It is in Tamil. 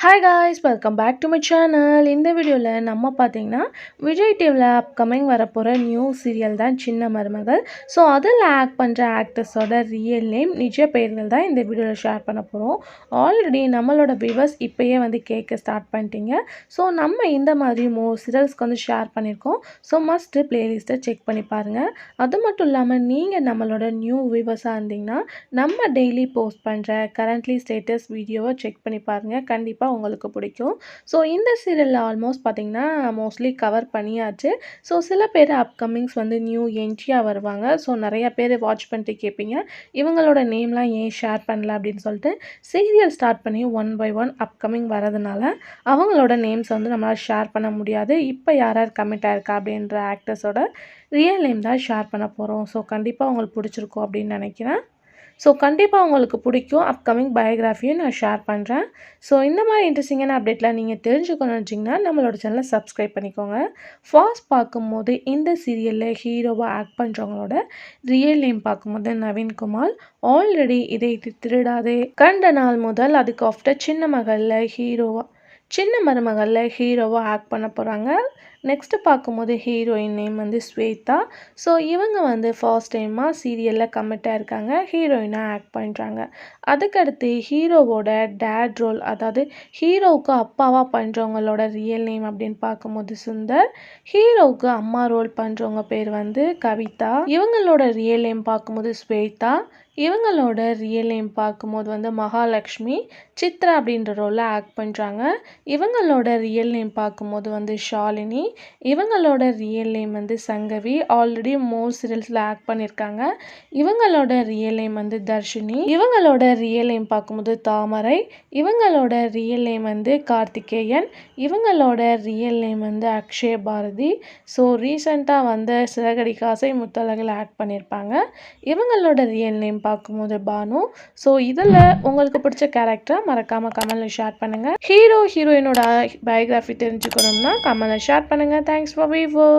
Hi guys, welcome back to my channel. இந்த வீடியோவில் நம்ம பார்த்தீங்கன்னா விஜய் டிவியில் அப்கமிங் வரப்போகிற நியூ சீரியல் தான் சின்ன மருமகள். ஸோ அதில் ஆக்ட் பண்ணுற ஆக்டர்ஸோட ரியல் நேம், நிஜ பெயர்கள் தான் இந்த வீடியோவில் ஷேர் பண்ண போகிறோம். ஆல்ரெடி நம்மளோட வியூவர்ஸ் இப்போயே கேட்க ஸ்டார்ட் பண்ணிட்டீங்க. ஸோ நம்ம இந்த மாதிரி சீரியல்ஸ்க்கு ஷேர் பண்ணியிருக்கோம். ஸோ மஸ்ட்டு பிளேலிஸ்ட்டை செக் பண்ணி பாருங்கள். அது மட்டும் இல்லாமல் நீங்கள் நம்மளோட நியூ வியூவர்ஸாக இருந்தீங்கன்னா நம்ம டெய்லி போஸ்ட் பண்ணுற கரண்ட்லி ஸ்டேட்டஸ் வீடியோவை செக் பண்ணி பாருங்கள். கண்டிப்பாக உங்களுக்கு பிடிக்கும். ஸோ இந்த சீரியலில் ஆல்மோஸ்ட் பார்த்திங்கன்னா மோஸ்ட்லி கவர் பண்ணியாச்சு. ஸோ சில பேர் அப்கமிங்ஸ் நியூ என்ட்ரியாக வருவாங்க. ஸோ நிறைய பேர் வாட்ச் பண்ணிட்டு கேட்பீங்க, இவங்களோட நேம்லாம் ஏன் ஷேர் பண்ணல அப்படின்னு சொல்லிட்டு. சீரியல் ஸ்டார்ட் பண்ணி ஒன் பை ஒன் அப்கமிங் வரதுனால அவங்களோட நேம்ஸ் நம்மளால் ஷேர் பண்ண முடியாது. இப்போ யார் யார் கமிட் ஆயிருக்கா அப்படின்ற ஆக்டர்ஸோட ரியல் நேம் தான் ஷேர் பண்ண போகிறோம். ஸோ கண்டிப்பாக உங்களுக்கு பிடிச்சிருக்கும் அப்படின்னு நினைக்கிறேன். ஸோ கண்டிப்பாக உங்களுக்கு பிடிக்கும். அப்கமிங் பயோகிராஃபியும் நான் ஷேர் பண்ணுறேன். ஸோ இந்த மாதிரி இன்ட்ரெஸ்டிங்கான அப்டேட்லாம் நீங்கள் தெரிஞ்சுக்கணும்னு வச்சிங்கன்னா நம்மளோட சேனலை சப்ஸ்கிரைப் பண்ணிக்கோங்க. ஃபாஸ்ட் பார்க்கும்போது இந்த சீரியலில் ஹீரோவாக ஆக்ட் பண்ணுறவங்களோட ரியல் நேம் பார்க்கும்போது நவீன்குமார். ஆல்ரெடி இதை திருடாதே, கண்ட நாள் முதல், அதுக்கு ஆஃப்டர் சின்ன மருமகளில் ஹீரோவாக ஆக்ட் பண்ண போகிறாங்க. நெக்ஸ்ட்டு பார்க்கும்போது ஹீரோயின் நேம் ஸ்வேதா. ஸோ இவங்க ஃபர்ஸ்ட் டைமாக சீரியலில் கமிட்டாக இருக்காங்க, ஹீரோயினாக ஆக்ட் பண்ணுறாங்க. அதுக்கடுத்து ஹீரோவோட டேட் ரோல், அதாவது ஹீரோவுக்கு அப்பாவாக பண்ணுறவங்களோட ரியல் நேம் அப்படின்னு பார்க்கும்போது சுந்தர். ஹீரோவுக்கு அம்மா ரோல் பண்ணுறவங்க பேர் கவிதா. இவங்களோட ரியல் நேம் பார்க்கும்போது ஸ்வேதா. இவங்களோட ரியல் நேம் பார்க்கும்போது மகாலட்சுமி. சித்ரா அப்படின்ற ரோலில் ஆக்ட் பண்ணுறாங்க. இவங்களோட ரியல் நேம் பார்க்கும்போது ஷாலினி. இவங்களோட ரியல் நேம் சங்கவி. ஆல்ரெடி சீரியல்ஸில் ஆக்ட் பண்ணியிருக்காங்க. இவங்களோட ரியல் நேம் தர்ஷினி. இவங்களோட ரியல் நேம் பார்க்கும்போது தாமரை. இவங்களோட ரியல் நேம் கார்த்திகேயன். இவங்களோட real name Akshaya Bharathi. So ரீசெண்டாக சிறகடி காசை முத்தழகில் ஆக்ட் பண்ணியிருப்பாங்க. இவங்களோட ரியல் நேம் பார்க்கும்போது பானு. ஸோ இதில் உங்களுக்கு பிடிச்ச கேரக்டரை மறக்காமல் கமெண்ட்டில் ஷேர் பண்ணுங்கள். ஹீரோயினோட பயோகிராஃபி தெரிஞ்சுக்கணும்னா கமெண்ட்டில் ஷேர் பண்ணுங்கள். Thanks for view.